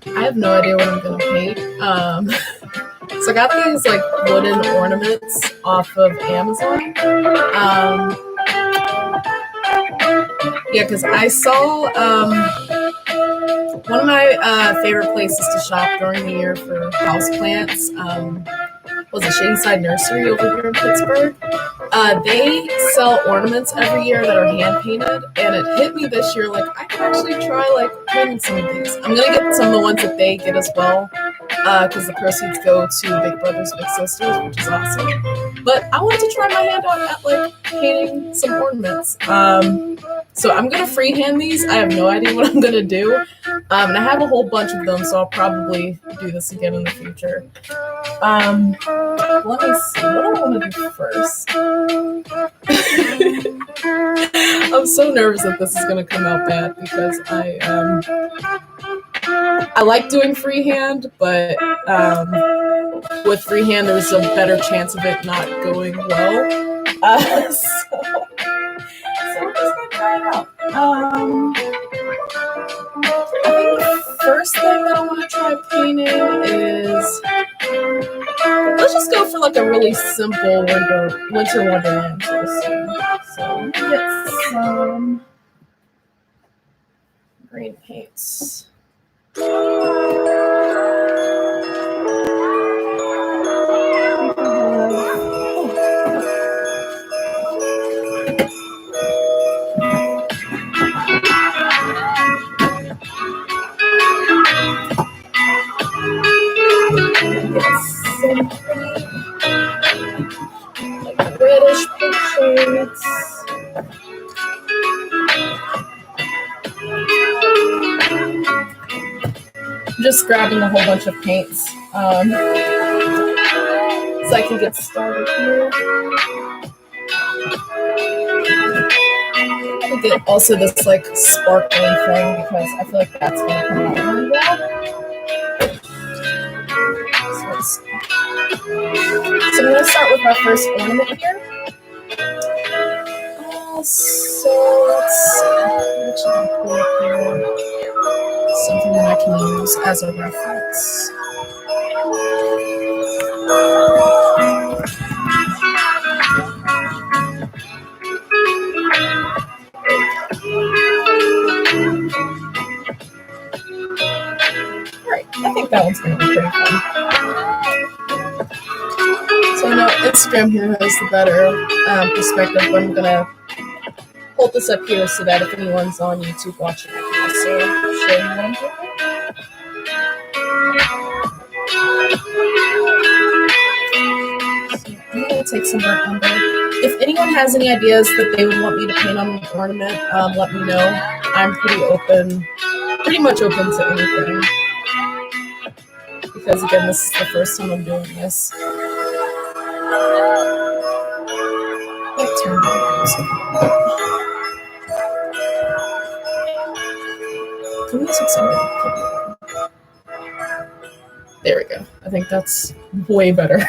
I have no idea what I'm gonna paint. So I got these like wooden ornaments off of Amazon. Yeah, because I saw one of my favorite places to shop during the year for houseplants was a Shadyside Nursery over here in Pittsburgh. They sell ornaments every year that are hand painted, and it hit me this year like I could actually try like painting some of these. I'm gonna get some of the ones that they get as well, because the proceeds go to Big Brothers Big Sisters, which is awesome. But I wanted to try my hand out at like painting some ornaments. So I'm gonna freehand these. I have no idea what I'm gonna do, and I have a whole bunch of them, so I'll probably do this again in the future. Let me see. What do I want to do first? I'm so nervous that this is gonna come out bad because I like doing freehand, but with freehand there's a better chance of it not going well. So we're just gonna try it out. I think the first thing that I want to try painting is, let's just go for like a really simple winter wonderland sort of scene. So let me get some green paints. Some pretty, like reddish pictures. I'm just grabbing a whole bunch of paints so I can get started here. I get also this like sparkly thing because I feel like that's gonna come out really well. So I'm gonna start with my first ornament here. So let's see. Actually, I'll pull up here something that I can use as a reference. Alright, I think that one's going to be pretty fun. So I know Instagram here has the better perspective, but I'm going to hold this up here so that if anyone's on YouTube watching, I can also show you what I'm doing. So I'm going to take some burnt umber. If anyone has any ideas that they would want me to paint on an ornament, let me know. I'm pretty much open to anything. Because again, this is the first time I'm doing this. Let's turn the music somewhere. There we go. I think that's way better.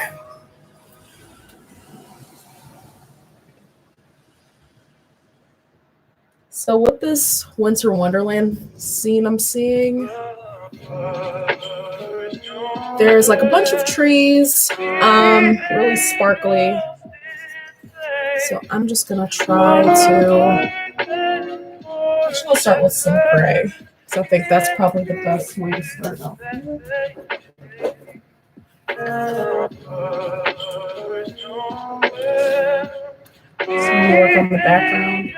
So with this winter wonderland scene I'm seeing, there's like a bunch of trees, really sparkly. So I'm just gonna try to, I'll start with some gray. So I think that's probably the best way to start off. So I'm gonna work on the background.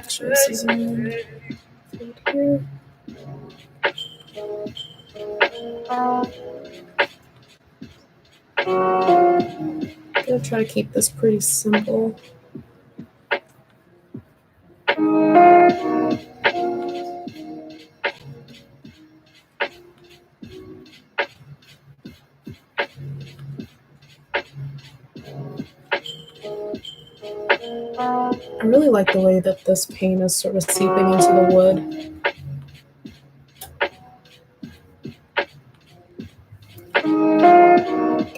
Sure this is in here. gonna try to keep this pretty simple. I really like the way that this paint is sort of seeping into the wood.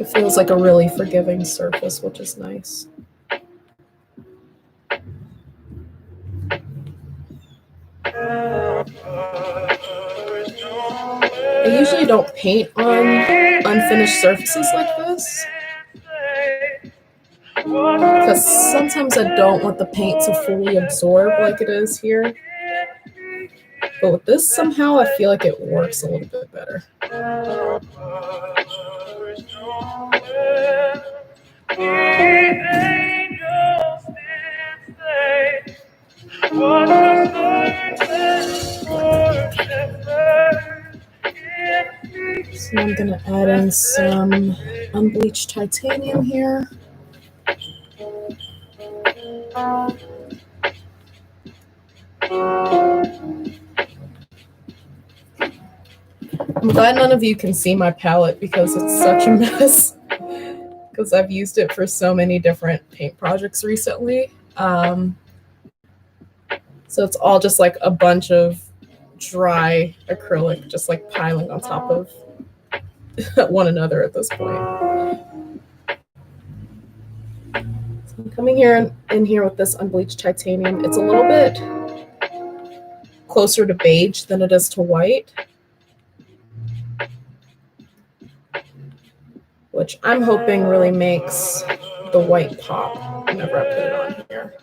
It feels like a really forgiving surface, which is nice. I usually don't paint on unfinished surfaces like this because sometimes I don't want the paint to fully absorb like it is here. But with this, somehow I feel like it works a little bit better. So I'm gonna add in some unbleached titanium here. I'm glad none of you can see my palette because it's such a mess. Because I've used it for so many different paint projects recently. So it's all just like a bunch of dry acrylic just like piling on top of one another at this point. So I'm coming in here with this unbleached titanium. It's a little bit closer to beige than it is to white, which I'm hoping really makes the white pop whenever I put it on here.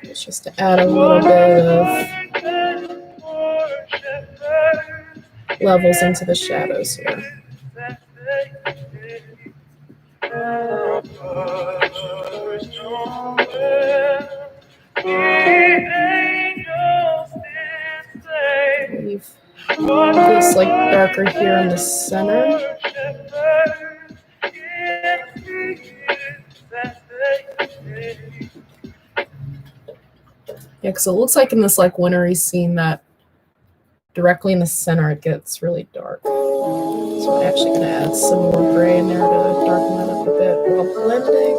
It's just to add a little bit of levels into the shadows here. Leave this like darker here in the center. Yeah, because it looks like in this like wintry scene that directly in the center it gets really dark. So I'm actually going to add some more gray in there to darken that up a bit while blending.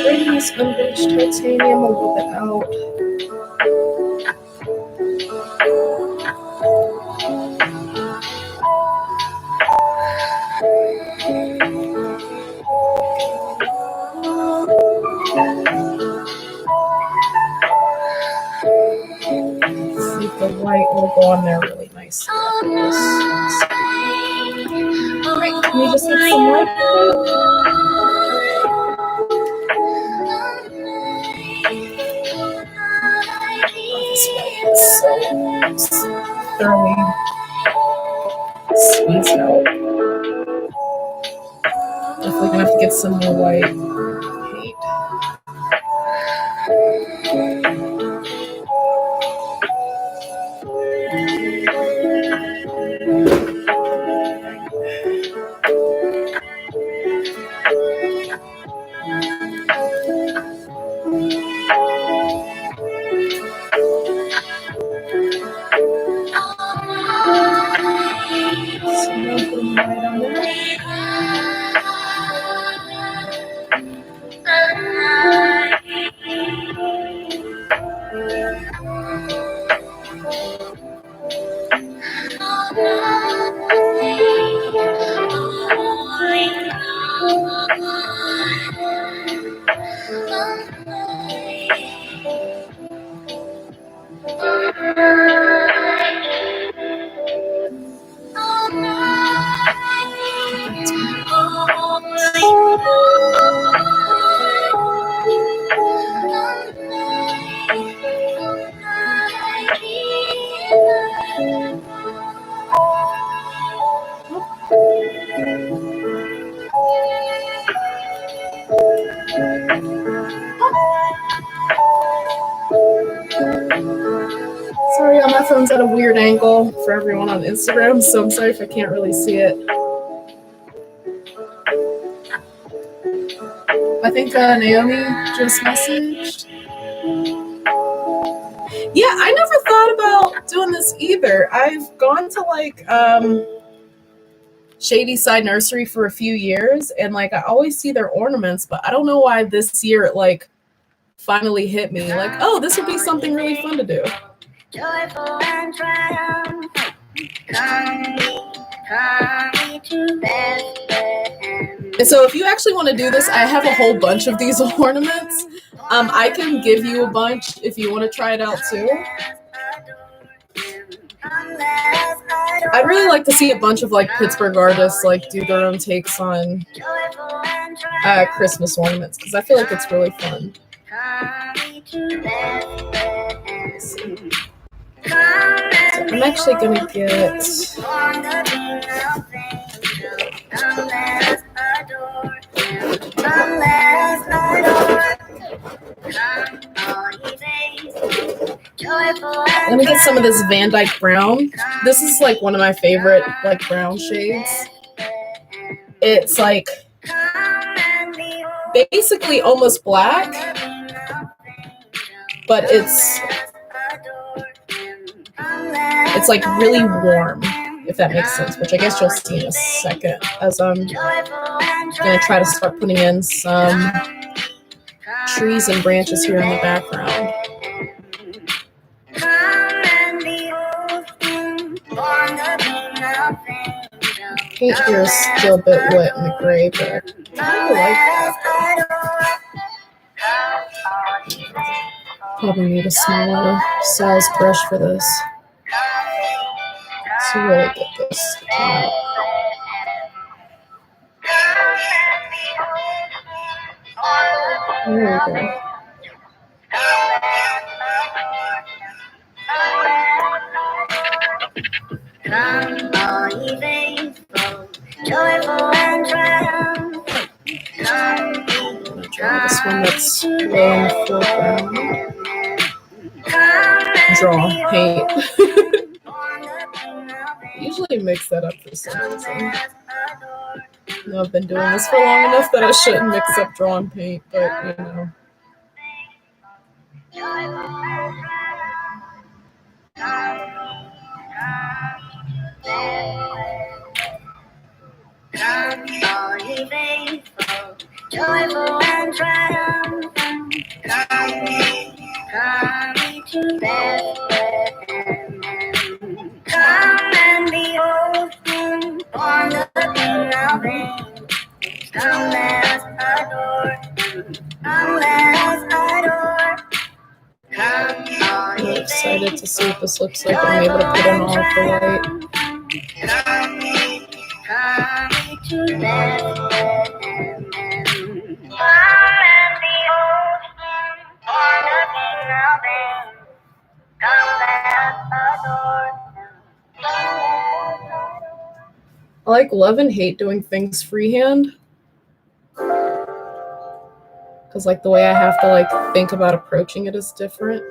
Bring this unbleached titanium a little bit out. See if the white will go on there really nicely after this. Alright, can we just get some white? This white is so thoroughly squeezed out. Definitely gonna have to get some more white paint. weird angle for everyone on Instagram, so I'm sorry if I can't really see it. I think Naomi just messaged. Yeah, I never thought about doing this either. I've gone to like Shady Side Nursery for a few years, and like I always see their ornaments, but I don't know why this year it like finally hit me. Like, oh, this would be something really fun to do. Joyful and triumphant, come to Bethlehem. And so if you actually want to do this, I have a whole bunch of these ornaments. I can give you a bunch if you want to try it out too. I'd really like to see a bunch of like Pittsburgh artists like do their own takes on Christmas ornaments, because I feel like it's really fun. I'm actually gonna get let me get some of this Van Dyke brown. This is like one of my favorite like brown shades. It's like basically almost black, but it's like really warm, if that makes sense, which I guess you'll see in a second as I'm gonna try to start putting in some trees and branches here in the background. Paint here is still a bit wet in the gray, but I kind of like that. Probably need a smaller size brush for this to really get this out. There we go. Come all ye faithful, joyful and triumphant. I'm gonna draw this one that's low in the foreground. Draw, paint. Usually mix that up for some reason. I've been doing this for long enough that I shouldn't mix up draw and paint, but you know. Come all ye faithful, joyful and triumphant. Come to Bethlehem. Come and behold him, born the King of Kings. Come let us adore him. Come let us adore. I'm excited to see what this looks like. I'm able to put in all of the light. Come to Bethlehem. Come and behold him, born the King of Kings. Come let us adore him. I like love and hate doing things freehand. Because like the way I have to like think about approaching it is different.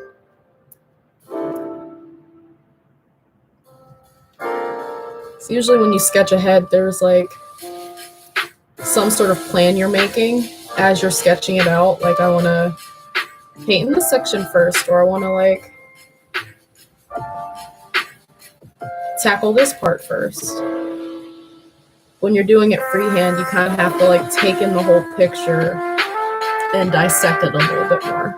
So usually when you sketch ahead, there's like some sort of plan you're making as you're sketching it out. Like I want to paint in this section first, or I want to like tackle this part first. When you're doing it freehand, you kind of have to like take in the whole picture and dissect it a little bit more.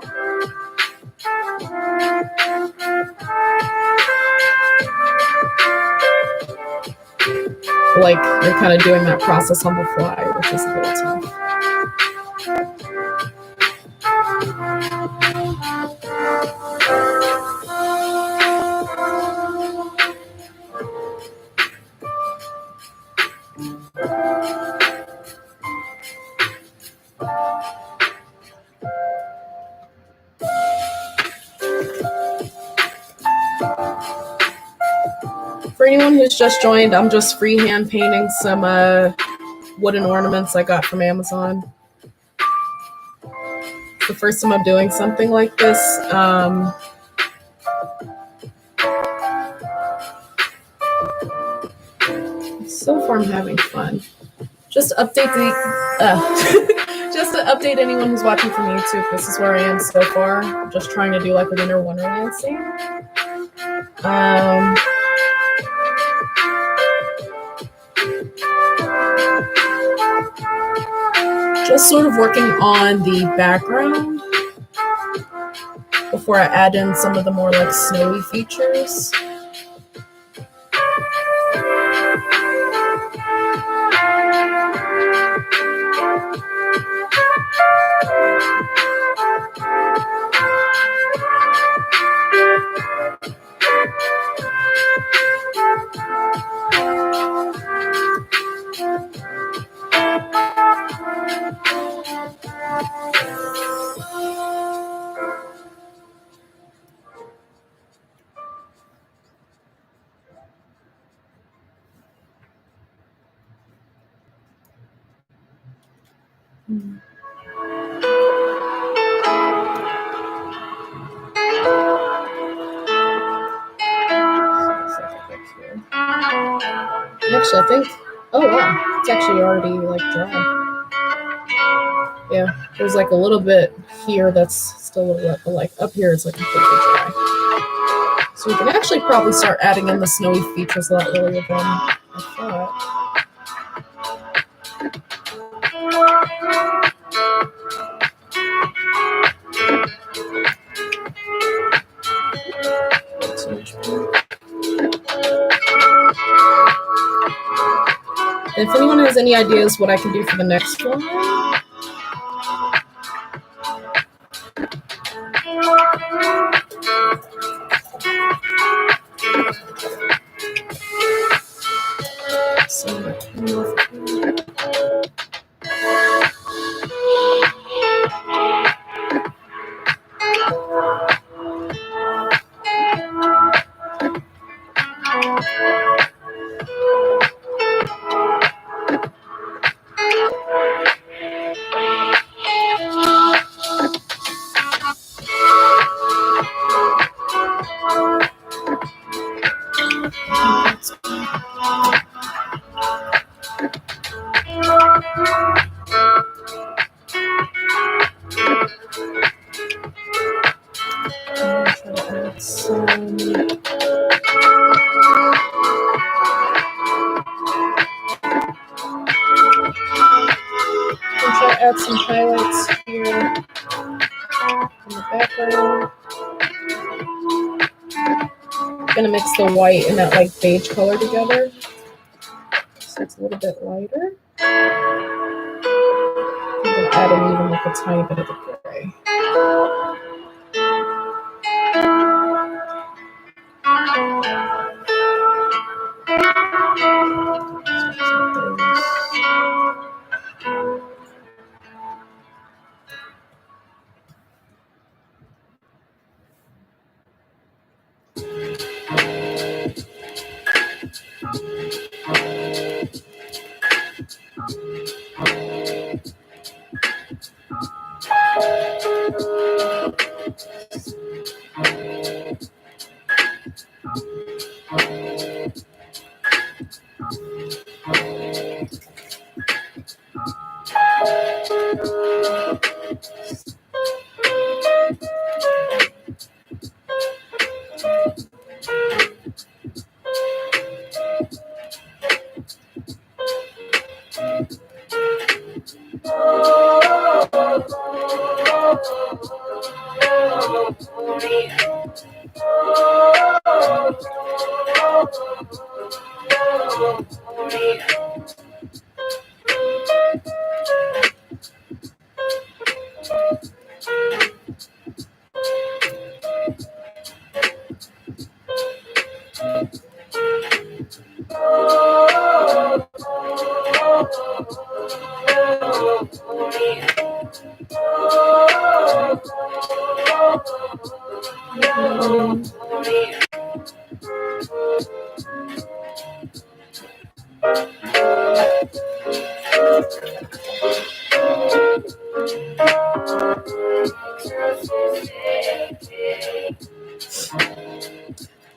Like you're kind of doing that process on the fly, which is a little tough. For anyone who's just joined, I'm just freehand painting some wooden ornaments I got from Amazon. The first time I'm doing something like this. So far, I'm having fun. Just to update just to update anyone who's watching from YouTube. This is where I am so far. I'm just trying to do like a winter wonderland scene. Just sort of working on the background before I add in some of the more like snowy features. Actually, I think. Oh wow, it's actually already like dry. Yeah, there's like a little bit here that's still a little, like up here it's like completely dry. So we can actually probably start adding in the snowy features a lot earlier than I thought. If anyone has any ideas what I can do for the next one, add some highlights here in the background. I'm gonna mix the white and that like beige color together, so it's a little bit lighter. I'm gonna add in even like a tiny bit of the gray.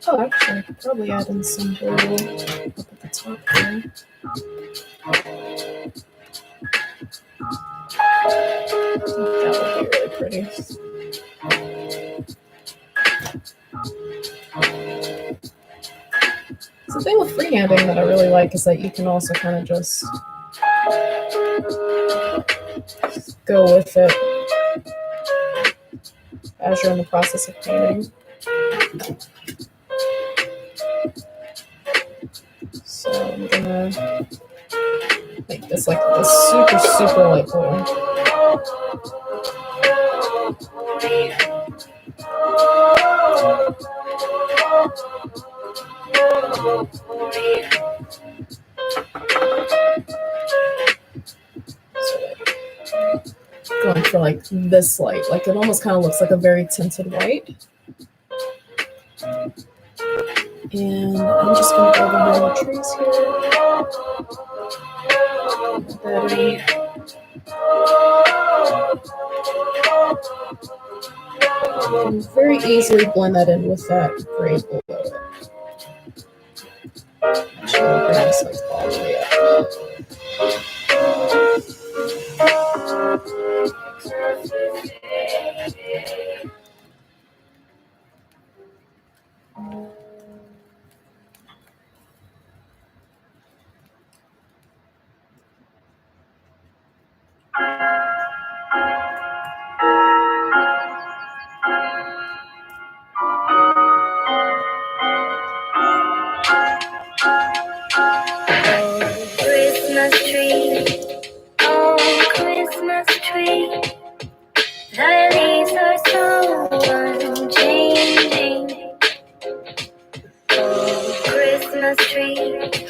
Oh, actually, I could probably add in some blue up at the top here. That would be really pretty. The thing with freehanding that I really like is that you can also kind of just go with it as you're in the process of painting. So I'm gonna make this like a super, super light blue. Going for like this light, like it almost kind of looks like a very tinted white. And I'm just going to go behind the trees here. And very easily blend that in with that gray below it. Actually, I'll bring this like all the way up.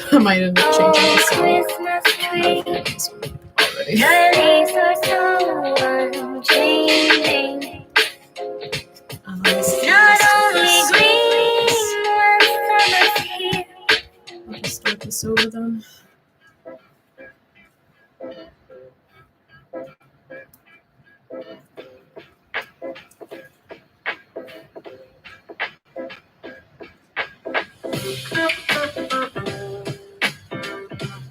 I might end up changing this song. I'll just start this over then.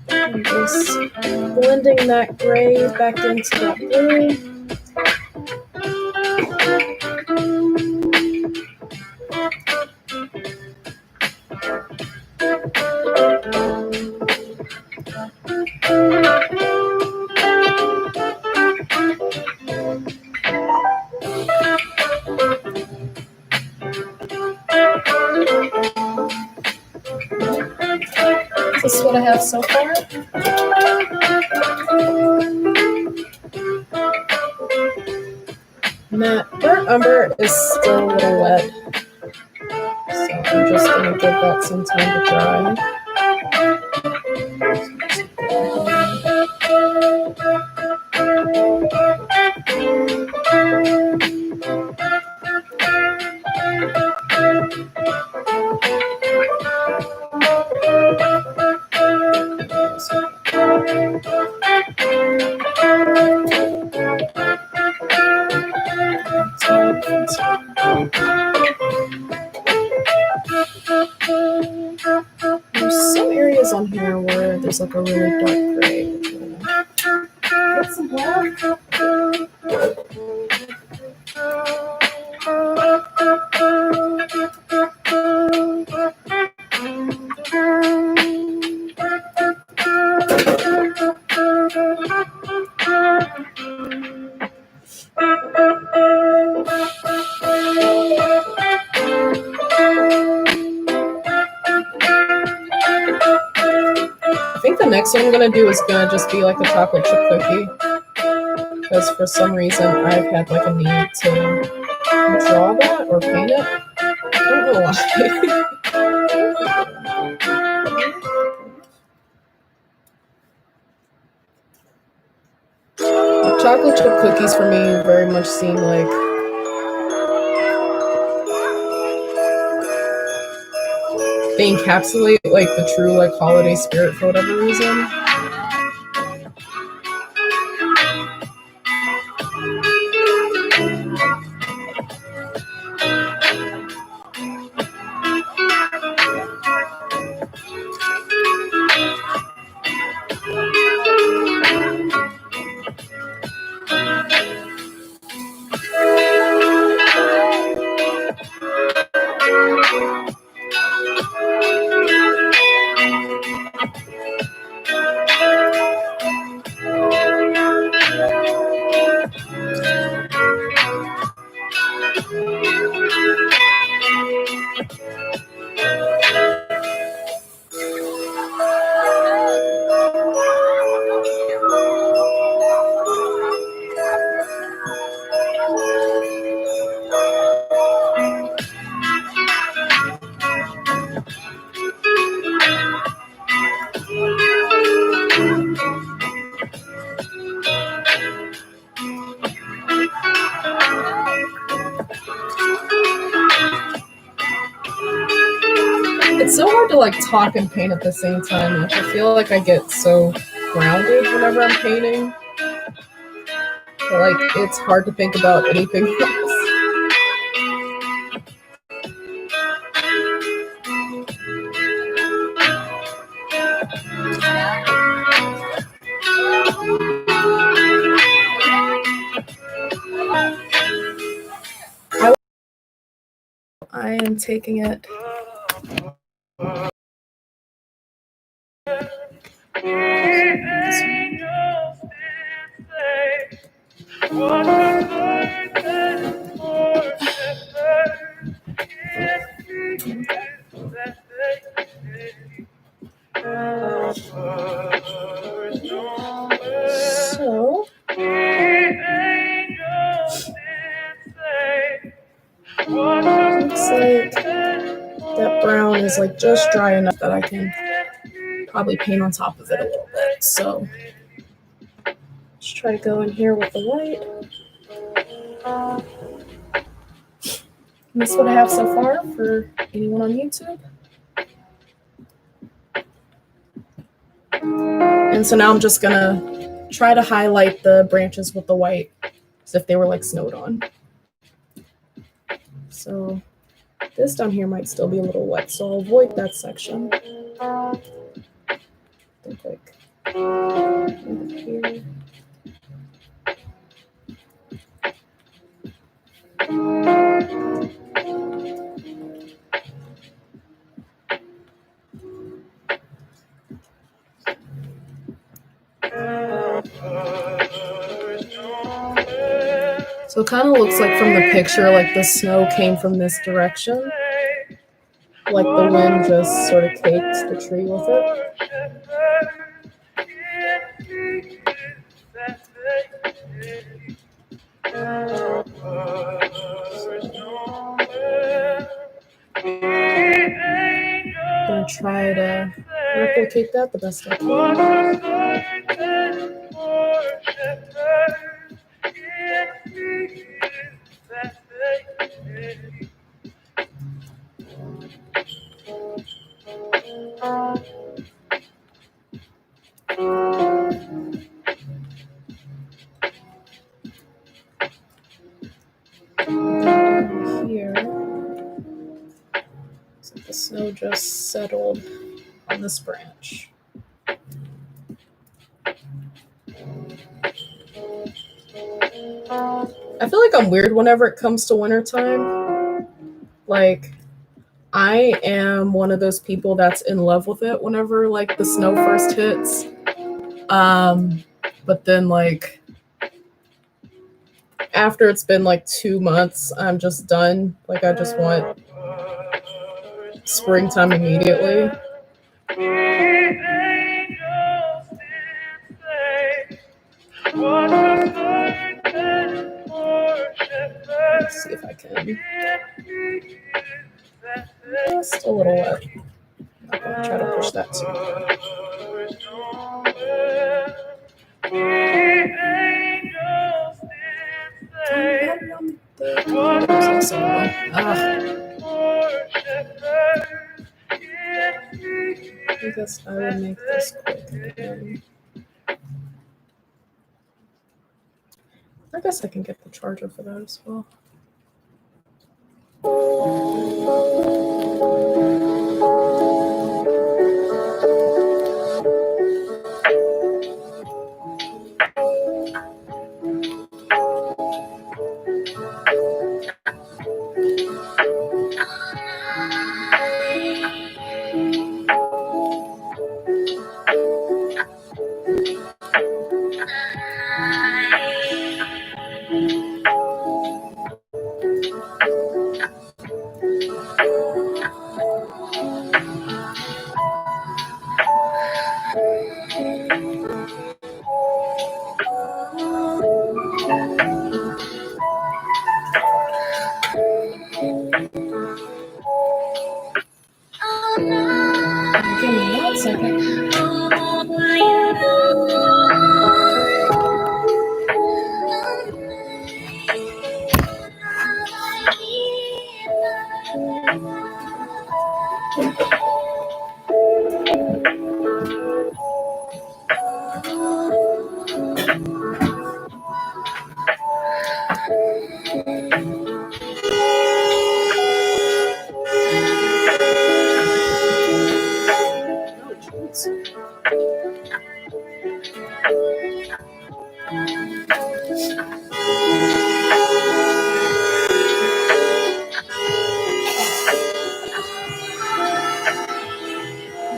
I'm just blending that gray back into that blue. This is what I have so far. And that burnt umber is still a little wet, so I'm just going to give that some time to dry. There's some areas on here where there's like a really dark gray. Get some black. I think the next one I'm going to do is going to just be like a chocolate chip cookie, because for some reason I've had like a need to draw that or paint it. I don't know why. Chocolate chip cookies for me very much seem like they encapsulate like the true like holiday spirit for whatever reason. like talk and paint at the same time. Like, I feel like I get so grounded whenever I'm painting. But, like, it's hard to think about anything else. I am taking it. So, looks like that brown is like just dry enough that I can probably paint on top of it a little bit. So let's try to go in here with the white. And this is what I have so far for anyone on YouTube. And so now I'm just gonna try to highlight the branches with the white as if they were like snowed on. So this down here might still be a little wet, so I'll avoid that section. Think like here. So it kind of looks like from the picture, like the snow came from this direction. Like the wind just sort of caked the tree with it. I'm gonna try to replicate that the best I can. Here, so the snow just settled on this branch. I feel like I'm weird whenever it comes to wintertime. Like, I am one of those people that's in love with it whenever like the snow first hits. But then like after it's been like 2 months, I'm just done. Like I just want springtime immediately. Let's see if I can. Just a little wet. I'm gonna try to push that too. I guess I will make this quick again. I guess I can get the charger for that as well. Give me 1 second.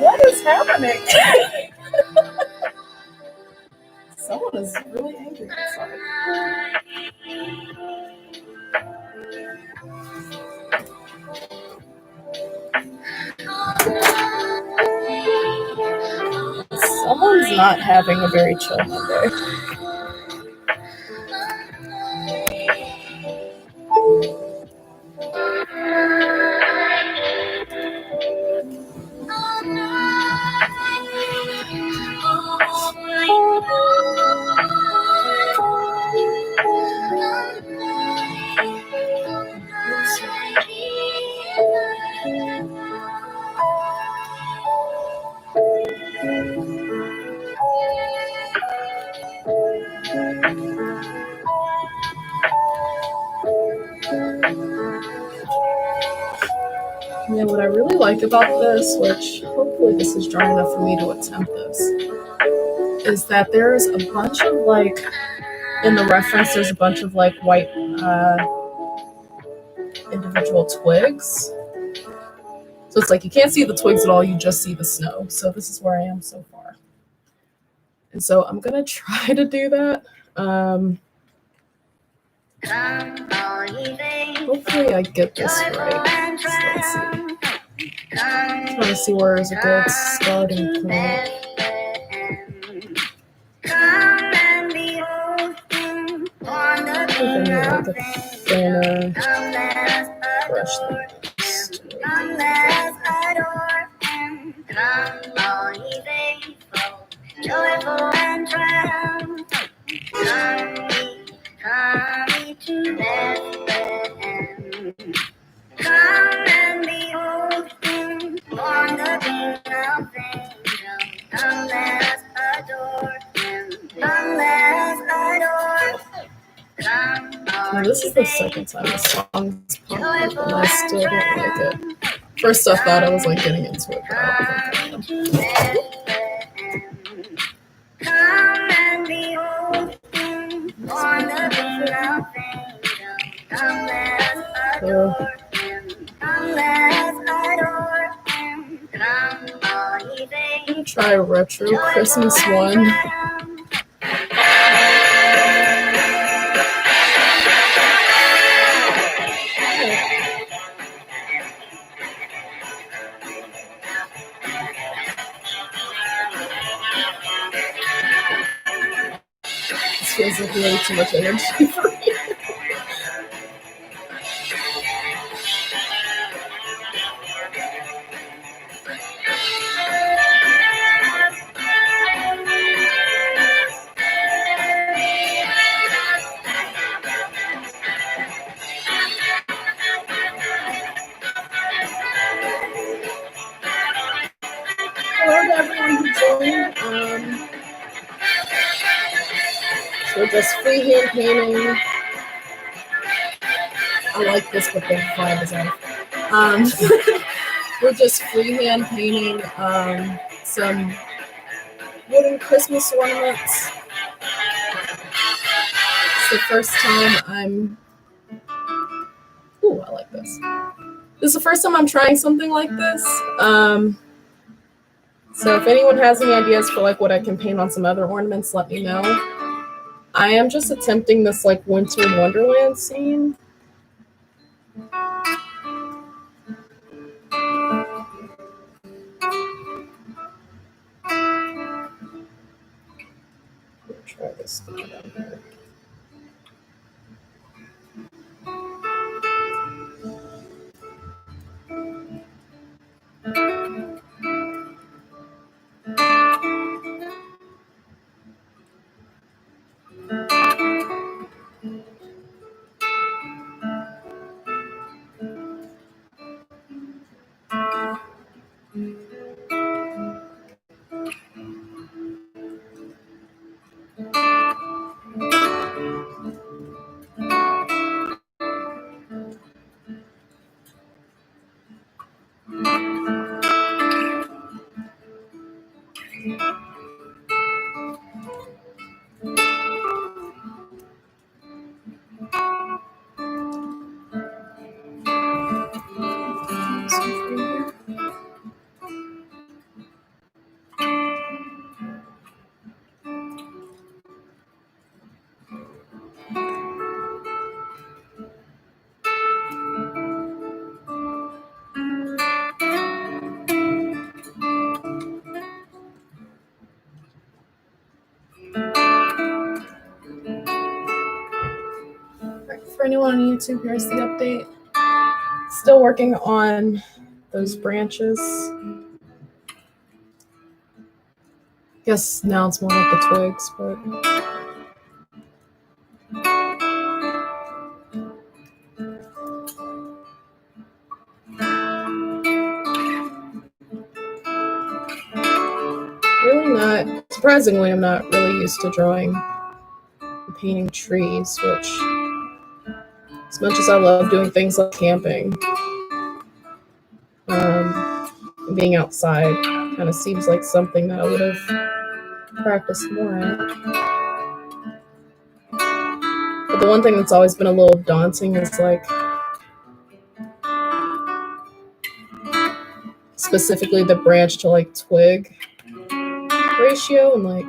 What is happening? Someone is really angry outside. Someone's not having a very chill Monday. Yeah, what I really like about this, which hopefully this is dry enough for me to attempt this, is that there's a bunch of like, in the reference, there's a bunch of like white individual twigs. So it's like you can't see the twigs at all, you just see the snow. So this is where I am so far. And so I'm gonna try to do that. Hopefully I get this right. So let's see. I'm trying to see where is a good starting point. I think I need like a thinner brush than Now, this is the second time this song's popped up, and I still don't like it. First, I thought I was like getting into it, but I don't think I am. I'm gonna try a retro Christmas one. This feels like way too much energy for me. Hello to everyone who joined. So just freehand painting. I like this, but the vibe is off. We're just freehand painting some wooden Christmas ornaments. It's the first time I'm. Ooh, I like this. This is the first time I'm trying something like this. So if anyone has any ideas for like what I can paint on some other ornaments, let me know. I am just attempting this like winter wonderland scene. Try this down here. For anyone on YouTube, here's the update. Still working on those branches. Guess now it's more like the twigs, but really not. Surprisingly, I'm not really used to drawing and painting trees, which, as much as I love doing things like camping, being outside kind of seems like something that I would have practiced more at. But the one thing that's always been a little daunting is like specifically the branch to like twig ratio and like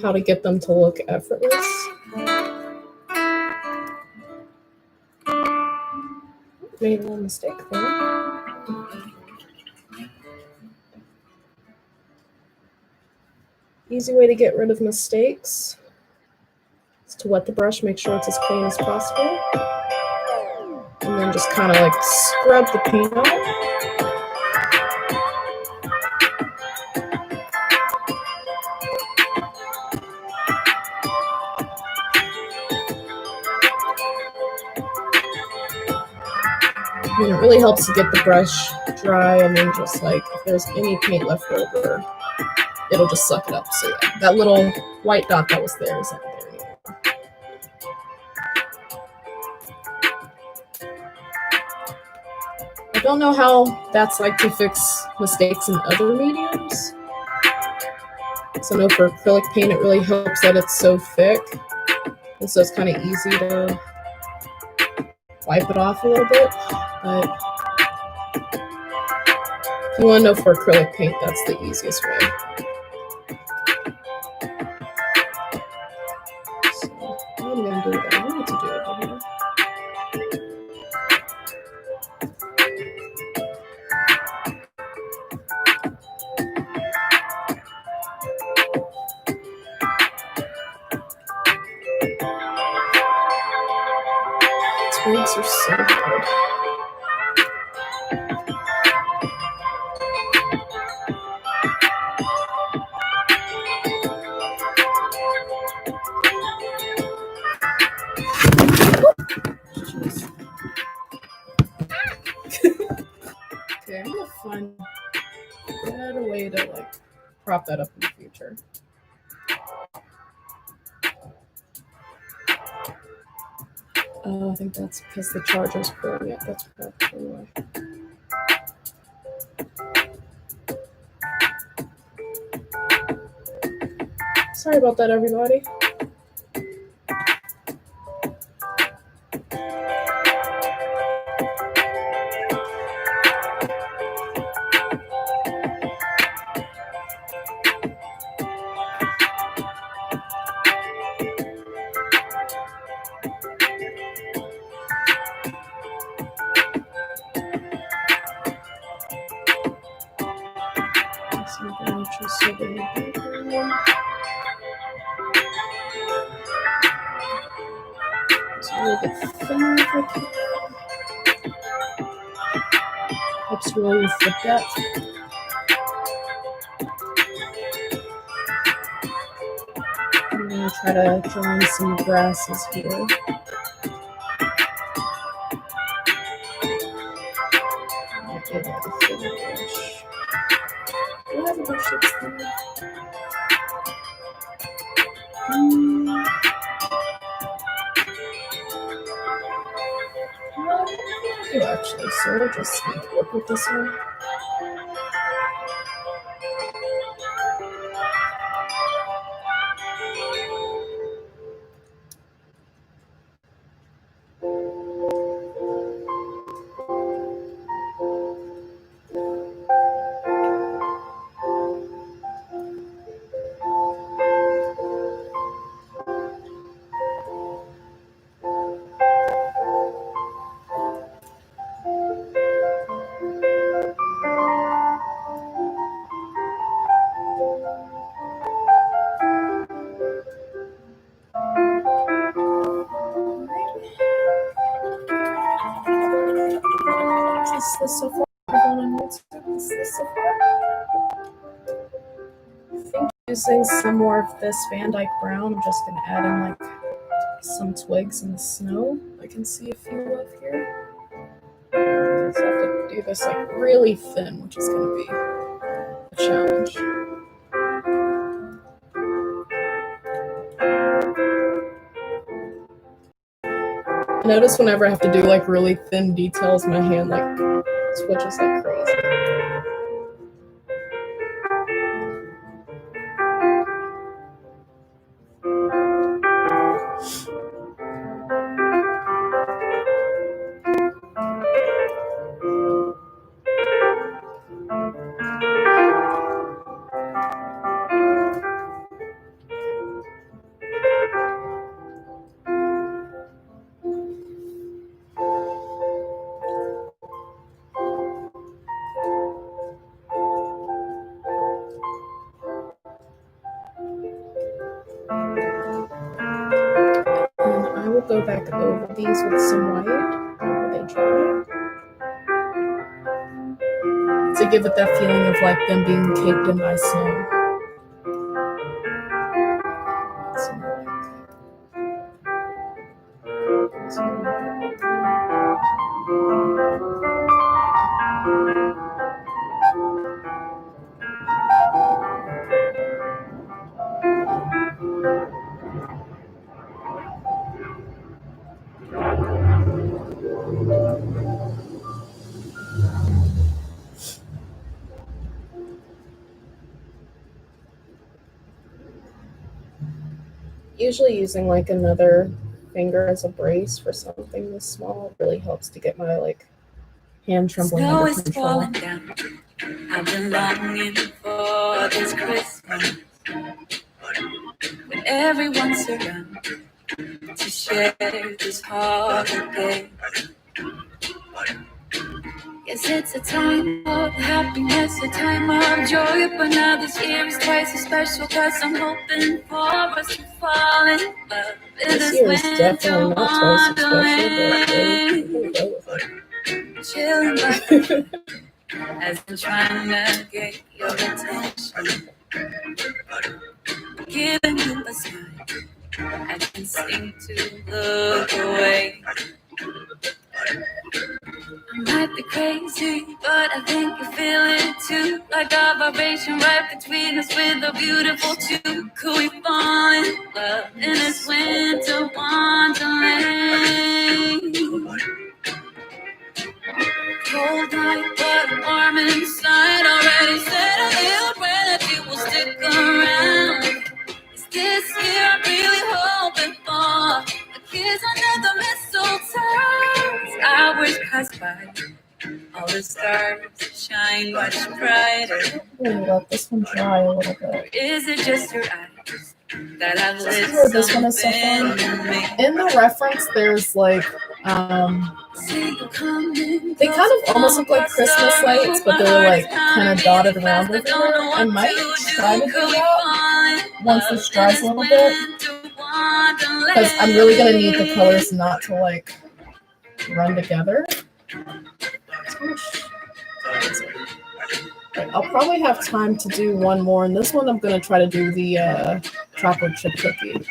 how to get them to look effortless. Made a little mistake there. Easy way to get rid of mistakes is to wet the brush, make sure it's as clean as possible, and then just kind of like scrub the paint out. I mean, it really helps to get the brush dry, and then just like if there's any paint left over, it'll just suck it up. So yeah, that little white dot that was there is not there anymore. I don't know how that's like to fix mistakes in other mediums. So I know for acrylic paint, it really helps that it's so thick, and so it's kind of easy to wipe it off a little bit. But if you want to know for acrylic paint, that's the easiest way. So what I'm going to do what I wanted to do over here. Twigs are so hard. Okay, I'm gonna find a better way to like prop that up in the future. I think that's because the charger's pulling it. That's probably why. Sorry about that, everybody. Helps really with the depth. I'm going to try to draw in some grasses here. I did have a thinner brush. Do I have a brush that's thinner? I do actually, so we'll just work with this one. this so far? Everyone on YouTube, is this so far? I think using some more of this Van Dyke Brown, I'm just gonna add in like some twigs in the snow. I can see a few of here. So I have to do this like really thin, which is gonna be a challenge. I notice whenever I have to do like really thin details, my hand like switches like crazy. I will go back over these with some white whenever they dry to give it that feeling of like them being caked in by snow. Usually using like another finger as a brace for something this small really helps to get my like hand trembling under control. Snow is falling down. I've been longing for this Christmas when everyone's around to share this holiday. Yes, it's a time of happiness, a time of joy, but now this year is twice as special because I'm hoping for us to fall in love. This year is definitely not twice as special, but chilling by as I'm trying to get your attention, giving you a smile, I can seem to look away. I might be crazy, but I think you feel it too. Like a vibration right between us with a beautiful two. Could we fall in love in this winter wonderland? Cold night, but warm inside. Already said a little prayer that you will stick around. Is this year I'm really hoping for a kiss under the mistletoe? Hours pass by, all the stars shine much brighter. Let this one dry a little bit. Or is it just your eyes that I've lit this one is so fun. In the reference, there's like they kind of almost look like Christmas lights, but they're like kind of dotted around everywhere. I might try to do that once this dries a little bit, because I'm really gonna need the colors not to like run together. I'll probably have time to do one more, and this one I'm gonna try to do the chocolate chip cookie.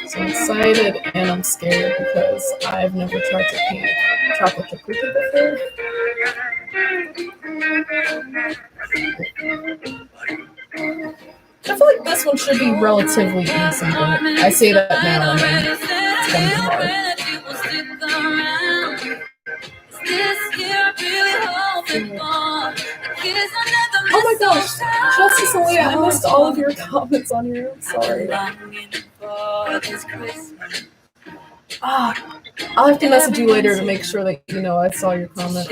So I'm excited and I'm scared because I've never tried to paint chocolate chip cookie before. I feel like this one should be relatively easy, but I say that now and it's gonna be hard. Oh my gosh, Justice and Leah, I missed all of your comments on here. I'm sorry. I'll have to message you later to make sure that you know I saw your comments.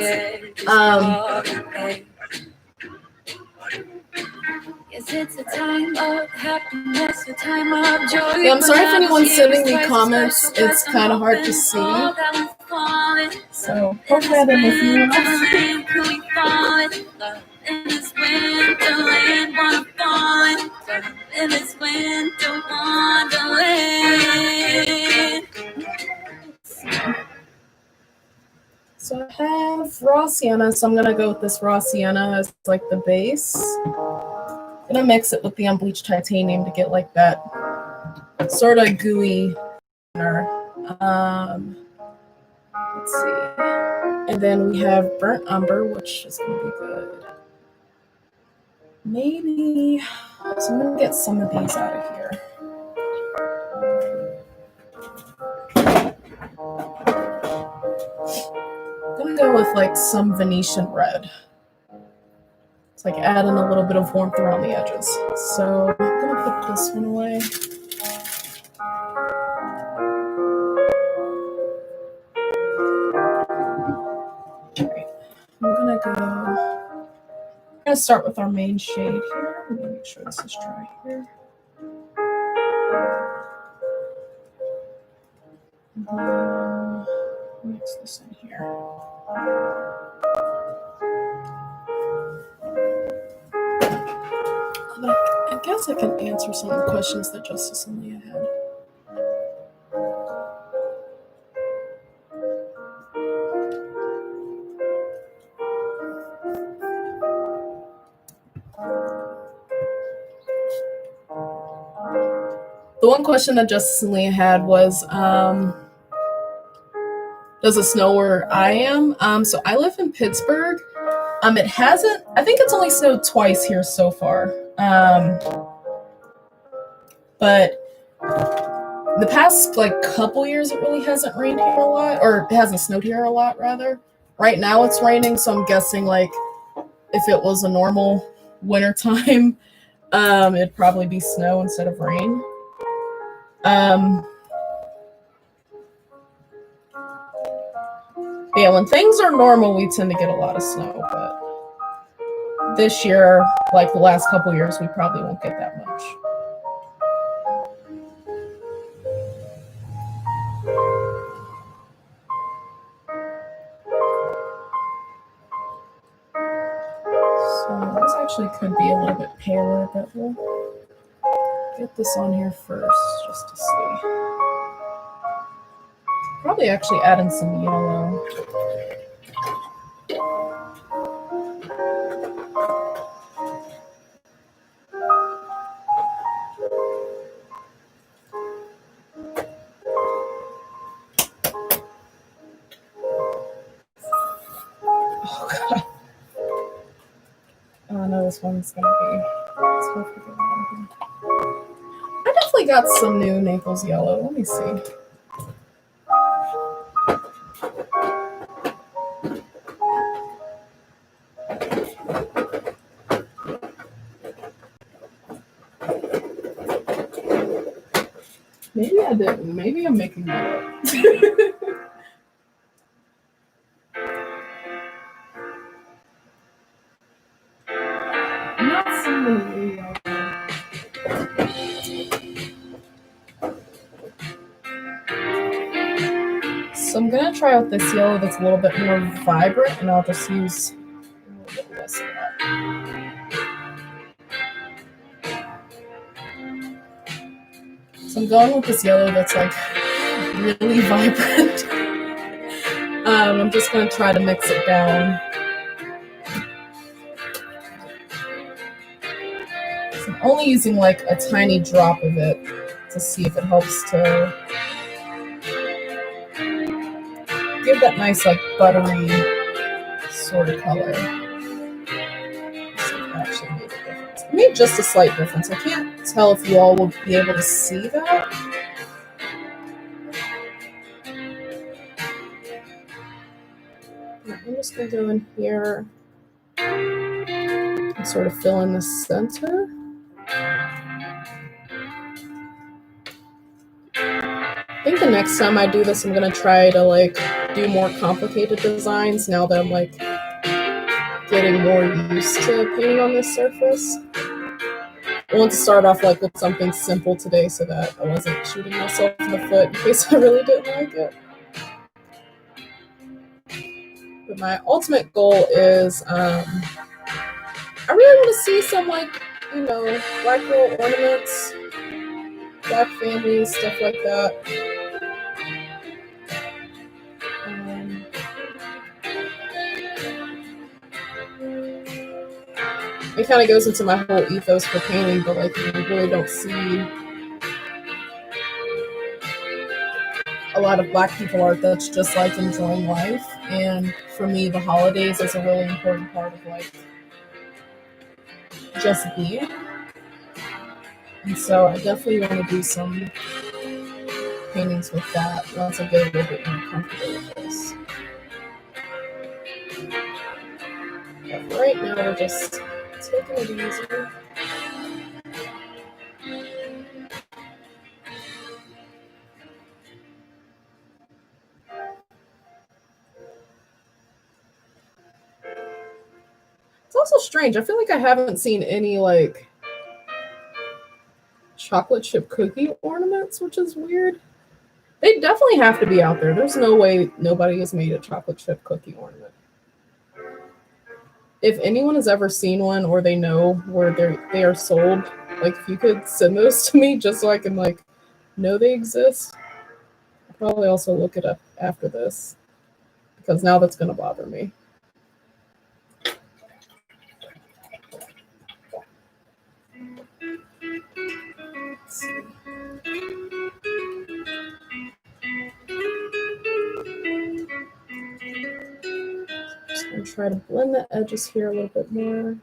It's a time of happiness, a time of joy. Yeah, I'm sorry if anyone's sending me comments. It's kind of hard to see. So hopefully I didn't miss anyone. In this winterland, wanna fall in love in this winter wonderland. So I have raw sienna, so I'm gonna go with this raw sienna as like the base. I'm gonna mix it with the unbleached titanium to get like that sort of gooey. Let's see. And then we have burnt umber, which is gonna be good. Maybe, so I'm gonna get some of these out of here. I'm gonna go with like some Venetian red. It's like adding a little bit of warmth around the edges. So I'm gonna put this one away. Okay. I'm gonna start with our main shade here. I'm gonna make sure this is dry here. And then mix this in here. I guess I can answer some of the questions that Justice and Leah had. The one question that Justice and Leah had was, does it snow where I am? So I live in Pittsburgh. It hasn't, I think it's only snowed twice here so far. But the past like couple years, it really hasn't rained here a lot, or it hasn't snowed here a lot rather. Right now it's raining, so I'm guessing like if it was a normal winter time, it'd probably be snow instead of rain. Yeah, when things are normal, we tend to get a lot of snow, but this year, like the last couple years, we probably won't get that much. So this actually could be a little bit paler, but we'll get this on here first just to see. Probably actually add in some yellow. Oh god. Oh no, this one's gonna be. It's hard to get out of here. I definitely got some new Naples yellow. Let me see. Maybe I didn't. Maybe I'm making that up. I'm not seeing any new yellow. So I'm gonna try out this yellow that's a little bit more vibrant, and I'll just use a little bit less of that. So I'm going with this yellow that's like really vibrant. I'm just gonna try to mix it down. So I'm only using like a tiny drop of it to see if it helps to give that nice like buttery sort of color. See if it actually made a difference. It made just a slight difference. I can't tell if you all will be able to see that. I'm just gonna go in here and sort of fill in the center. I think the next time I do this, I'm gonna try to like do more complicated designs now that I'm like getting more used to painting on this surface. I want to start off like with something simple today so that I wasn't shooting myself in the foot in case I really didn't like it. But my ultimate goal is I really want to see some like, you know, black girl ornaments, black families, stuff like that. it kind of goes into my whole ethos for painting, but like you really don't see a lot of Black people art that's just like enjoying life. And for me, the holidays is a really important part of like just being. And so I definitely want to do some paintings with that once I get a little bit more comfortable with this. But for right now, we're just taking it easy. It's also strange. I feel like I haven't seen any like chocolate chip cookie ornaments, which is weird. They definitely have to be out there. There's no way nobody has made a chocolate chip cookie ornament. If anyone has ever seen one or they know where they are sold, like if you could send those to me just so I can like know they exist. I'll probably also look it up after this because now that's gonna bother me. Let's see. Just gonna try to blend the edges here a little bit more.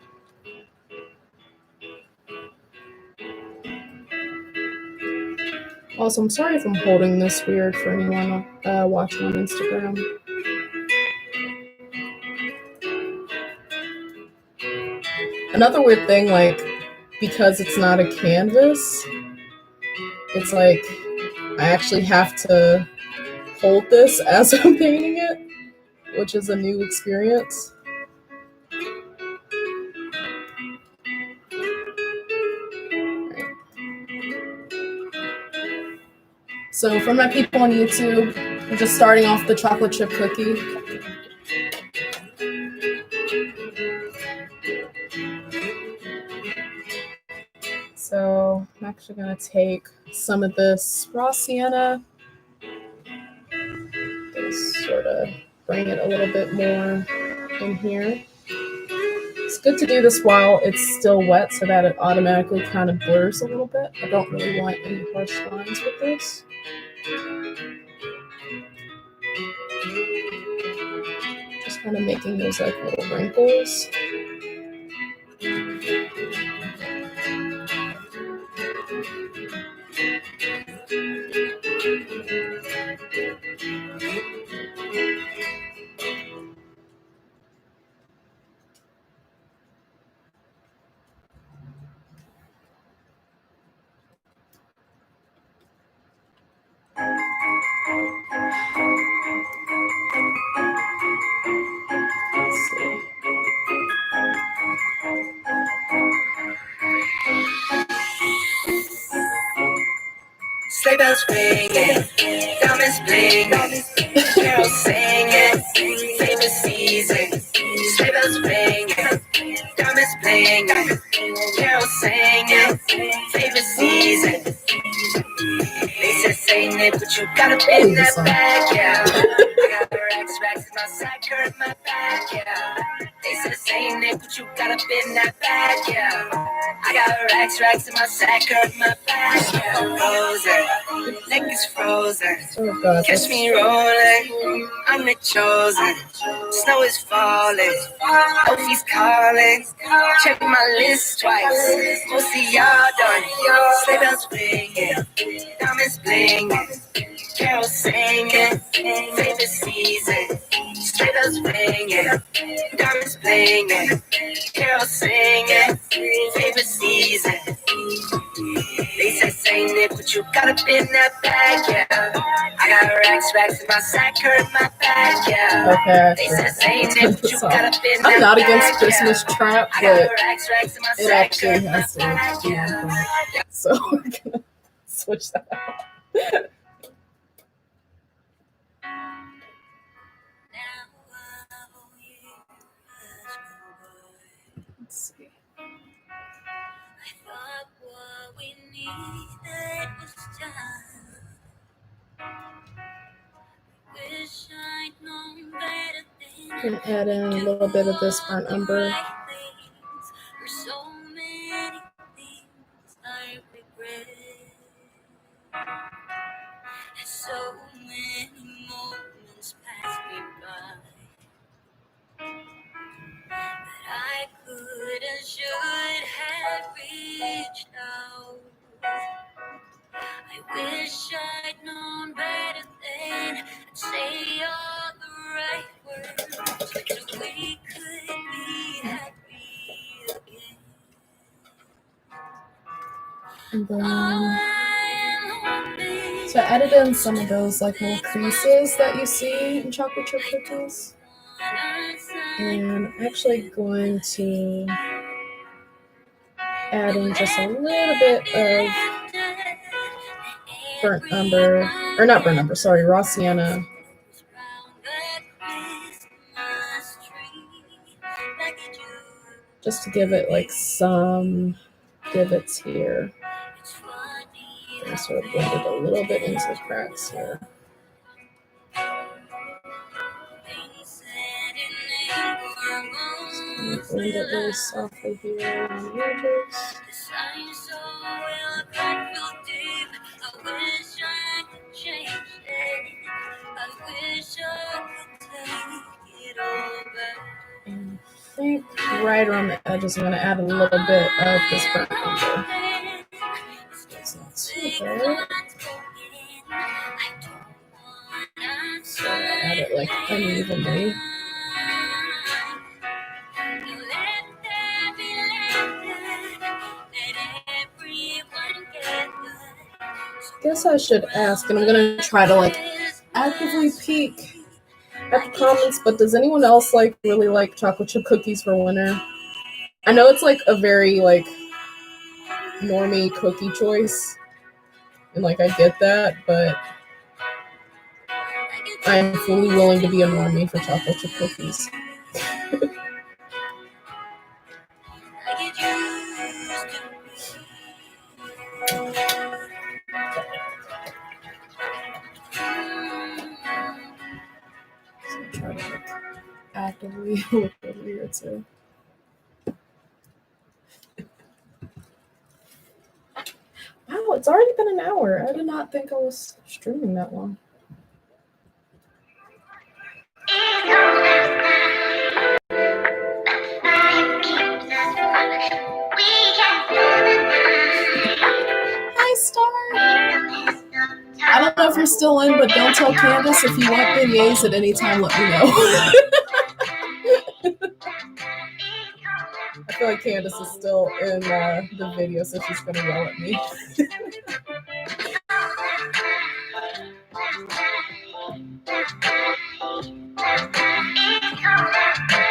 Also, I'm sorry if I'm holding this weird for anyone watching on Instagram. Another weird thing, like, because it's not a canvas, it's like I actually have to hold this as I'm painting it, which is a new experience. So for my people on YouTube, I'm just starting off the chocolate chip cookie. So I'm actually going to take some of this raw sienna, just sort of bring it a little bit more in here. It's good to do this while it's still wet so that it automatically kind of blurs a little bit. I don't really want any harsh lines with this. Just kind of making those like little wrinkles. Let's see. Sleigh bells ringing, diamonds blinging, carols singing, favorite season. Sleigh bells ringing, diamonds blinging, carols singing, favorite season. They said saying it, but you gotta be in that bag, yeah. I got racks in my sack, her in my bag, yeah. They said saying it, but you gotta be in that bag, yeah. I got racks in my sack, her in my bag, yeah. Frozen, neck is frozen. Oh God, Catch me rolling, I'm the chosen. Snow is falling, Opie's calling. Check my list twice, most of y'all done. Sleigh bells ringing, diamonds blinging, carols singing, favorite season. Sleigh bells ringing, diamonds blinging, carols singing, favorite season. They said saying it, but you gotta be in that bag, yeah. I got racks in my sack, her in my bag, yeah. Okay, they said saying it, but you gotta be in that I'm not bag, against Christmas yeah. trap, I got but racks in my it sack, actually her in my has to bag, be on yeah. point. So we're gonna switch that out. Let's see. I'm gonna add in a little bit of this burnt umber. And then, so I added in some of those like little creases that you see in chocolate chip cookies. And I'm actually going to add in just a little bit of burnt umber, or not burnt umber, sorry, raw sienna. Just to give it like some divots here. And sort of blend it a little bit into the cracks here. Just blend it really softly here on the edges. And I think right around the edges, I'm going to add a little bit of this burnt umber. It's not too bad. So I add it like unevenly. Guess I should ask, and I'm going to try to like actively peek at the comments, but does anyone else like really like chocolate chip cookies for winter? I know it's like a very like normie cookie choice, and like I get that, but I'm fully willing to be a normie for chocolate chip cookies. So try to like actively look over here too. Wow, it's already been an hour. I did not think I was streaming that long. Hi, Star. I don't know if you're still in, but don't tell Candace if you want beignets at any time, let me know. I feel like Candace is still in the video, so she's going to yell at me.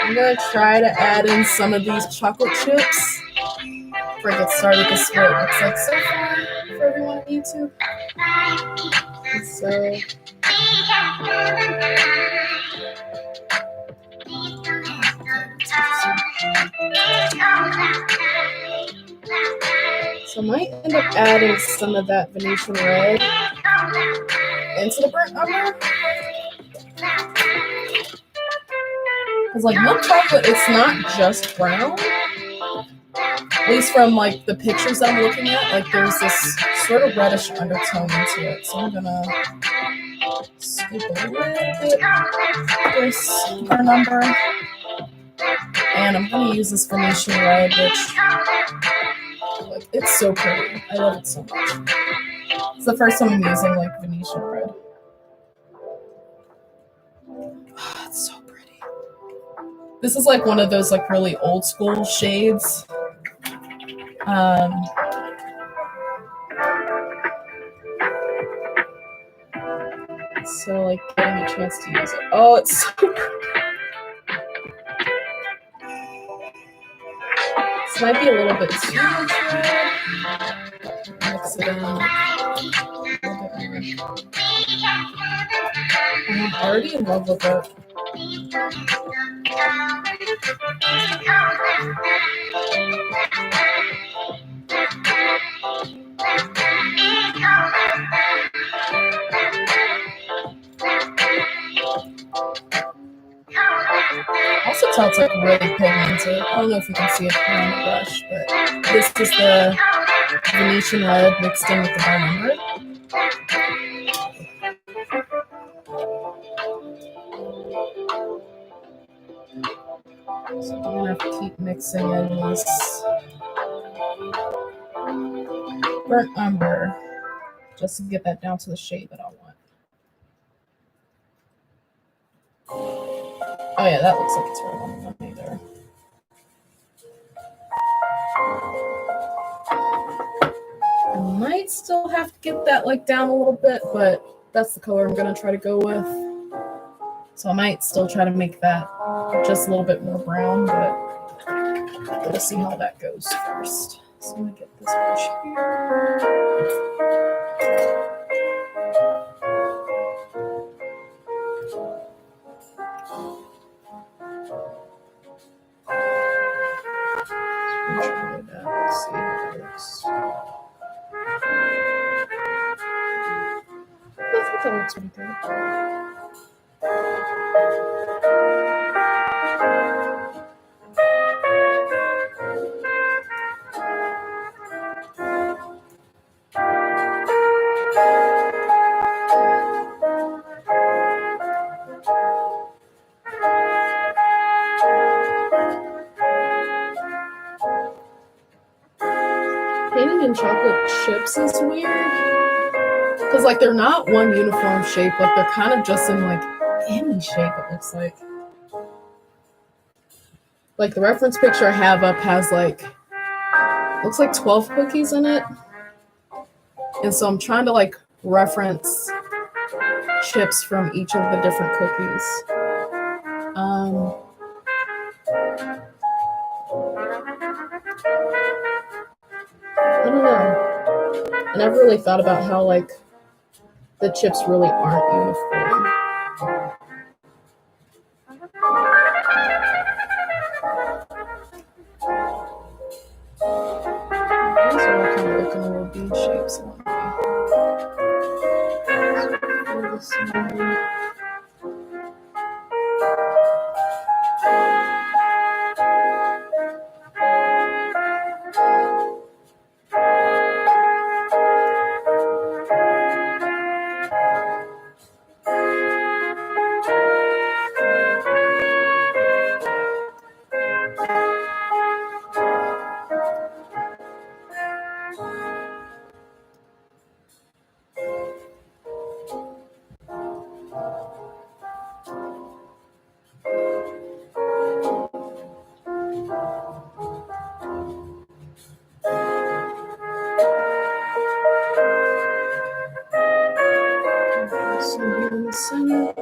I'm going to try to add in some of these chocolate chips before I get started. This is what it looks like so far for everyone on YouTube. And so I might end up adding some of that Venetian red into the burnt umber. Because like milk chocolate, it's not just brown. At least from like the pictures that I'm looking at, like there's this sort of reddish undertone into it. So I'm gonna scoop a little bit of this burnt umber. And I'm gonna use this Venetian red, which like it's so pretty. I love it so much. It's the first time I'm using like Venetian red. Oh, it's so pretty. This is like one of those like really old school shades. So like getting a chance to use it. Oh, it's so pretty. This might be a little bit too much red. Mix it in a little bit more. And I'm already in love with it. Also tell it's like really pigmented. I don't know if you can see it here on the brush, but this is the Venetian red mixed in with the burnt umber. So I'm gonna have to keep mixing in this burnt umber just to get that down to the shade that I want. Oh yeah, that looks like it's really on me there. might still have to get that like down a little bit, but that's the color I'm gonna try to go with. So I might still try to make that just a little bit more brown, but we'll see how that goes first. So I'm gonna get this brush here. Let's see how it works. I think that looks pretty good. Painting in chocolate chips is weird because like they're not one uniform shape, like they're kind of just in like any shape, it looks like. Like the reference picture I have up has like, looks like 12 cookies in it. And so I'm trying to like reference chips from each of the different cookies. I don't know. I never really thought about how like the chips really aren't uniform. These are all kind of looking a little bean shapes. In the center.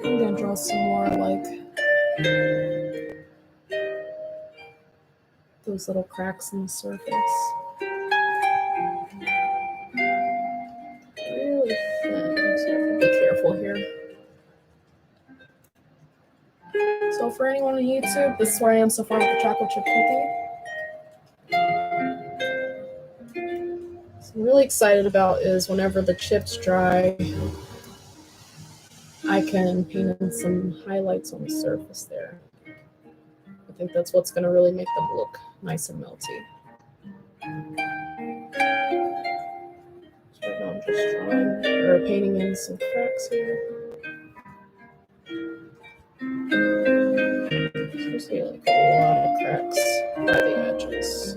I'm gonna draw some more like those little cracks in the surface. Really thin, so I have to be careful here. So for anyone on YouTube, this is where I am so far with the chocolate chip cookie. So I'm really excited about is whenever the chips dry, I can paint in some highlights on the surface there. I think that's what's going to really make them look nice and melty. So right now I'm just drawing or painting in some cracks here. So you see like a lot of cracks by the edges.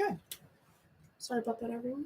Okay. Sorry about that, everyone.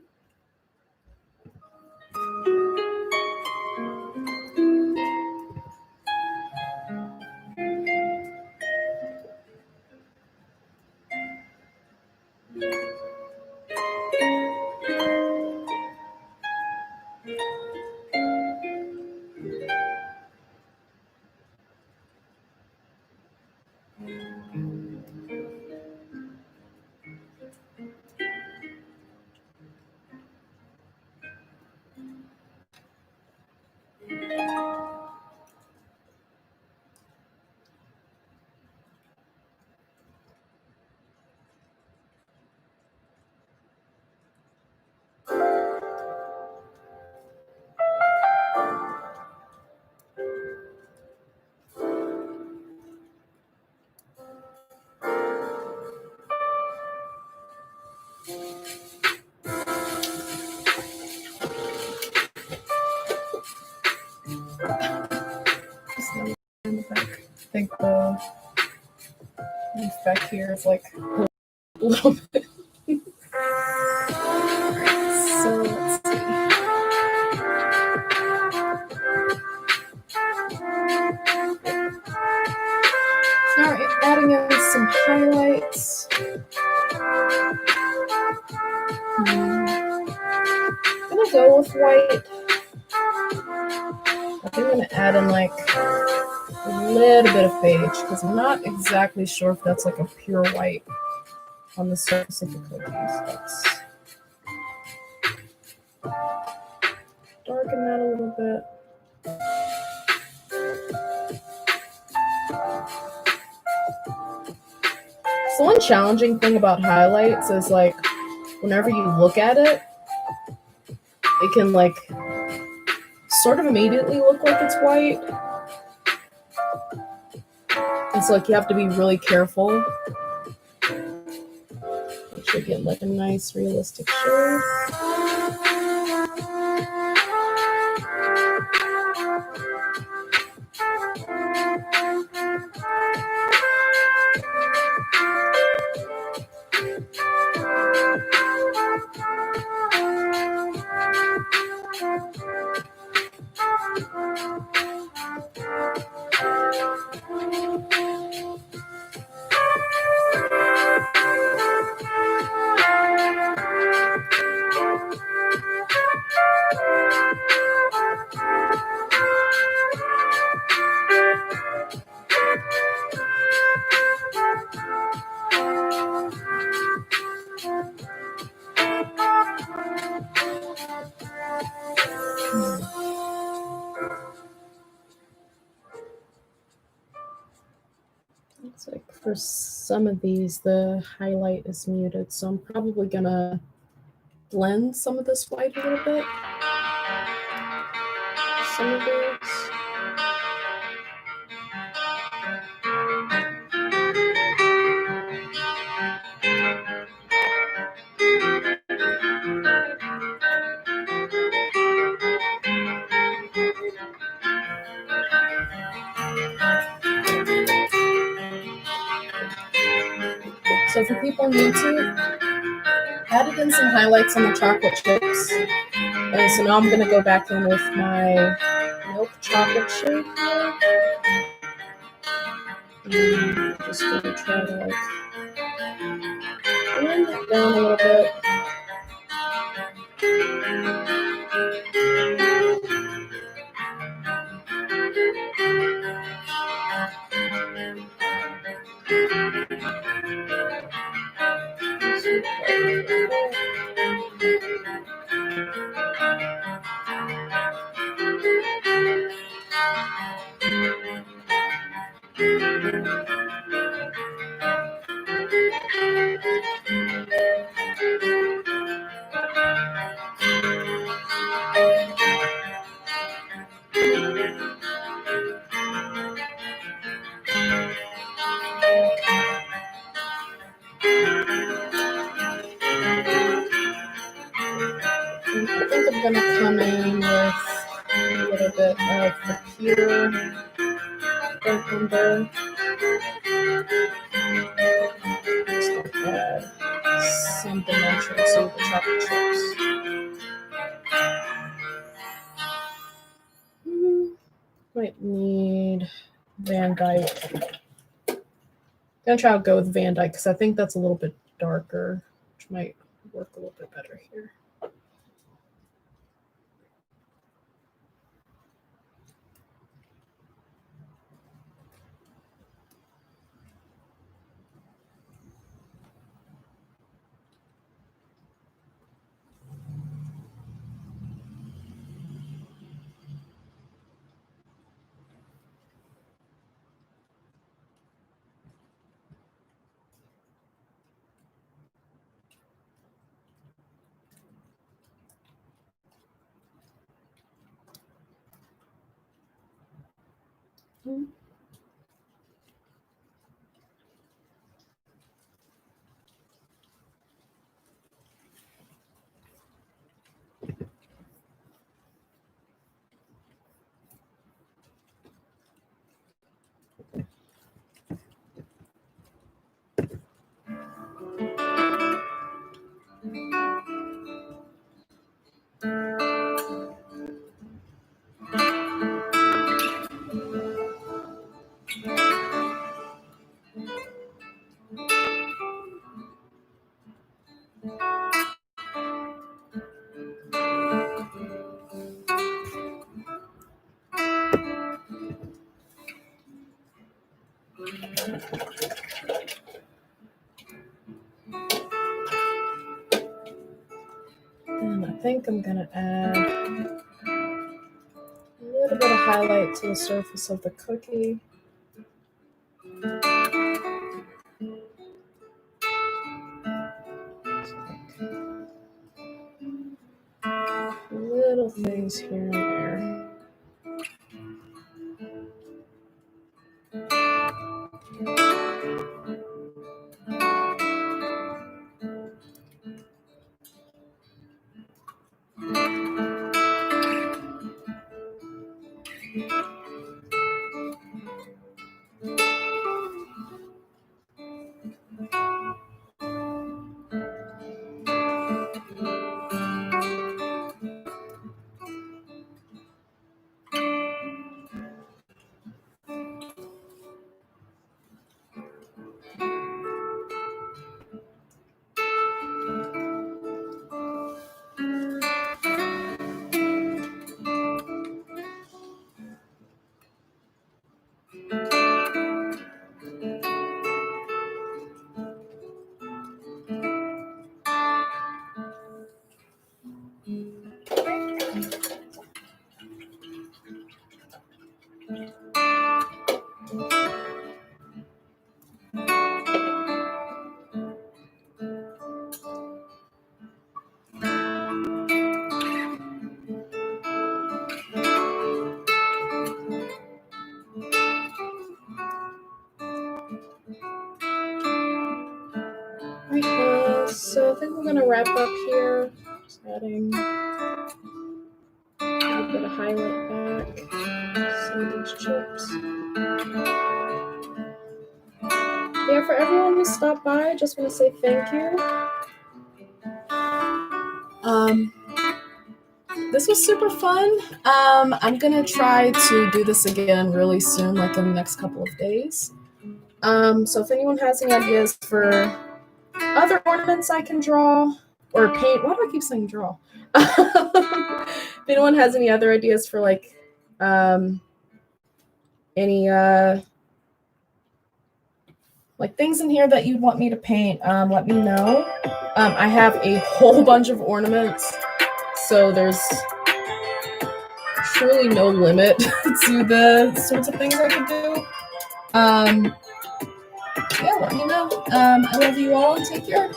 In the back. I think the effect here is like a little bit. So let's see. Alright, adding in some highlights. I'm gonna go with white. I think I'm gonna add in like a little bit of beige because I'm not exactly sure if that's like a pure white on the surface of the cookies. Let's darken that a little bit. So one challenging thing about highlights is like whenever you look at it, it can like sort of immediately look like it's white. And so like you have to be really careful. Make sure you get like a nice realistic shade. Looks like for some of these, the highlight is muted, so I'm probably gonna blend some of this white a little bit. Some of these. So for people on YouTube, added in some highlights on the chocolate chips. And so now I'm gonna go back in with my milk chocolate shade here. And I'm just gonna try to like blend it down a little bit. I think I'm gonna come in with a little bit of the pure burnt umber. Just gonna add something mentioned, so the chocolate chips. Might need Van Dyke. Gonna try to go with Van Dyke because I think that's a little bit darker, which might work a little bit better here. And I think I'm gonna add a little bit of highlight to the surface of the cookie. Little things here and there. So I think we're gonna wrap up here. Just adding a little bit of highlight back. Some of these chips. Yeah, for everyone who stopped by, I just want to say thank you. This was super fun. I'm gonna try to do this again really soon, like in the next couple of days. So if anyone has any ideas for other ornaments I can draw or paint, why do I keep saying draw? If anyone has any other ideas for like any like things in here that you'd want me to paint, let me know. I have a whole bunch of ornaments, so there's truly no limit to the sorts of things I could do. Yeah, let me know. I love you all and take care.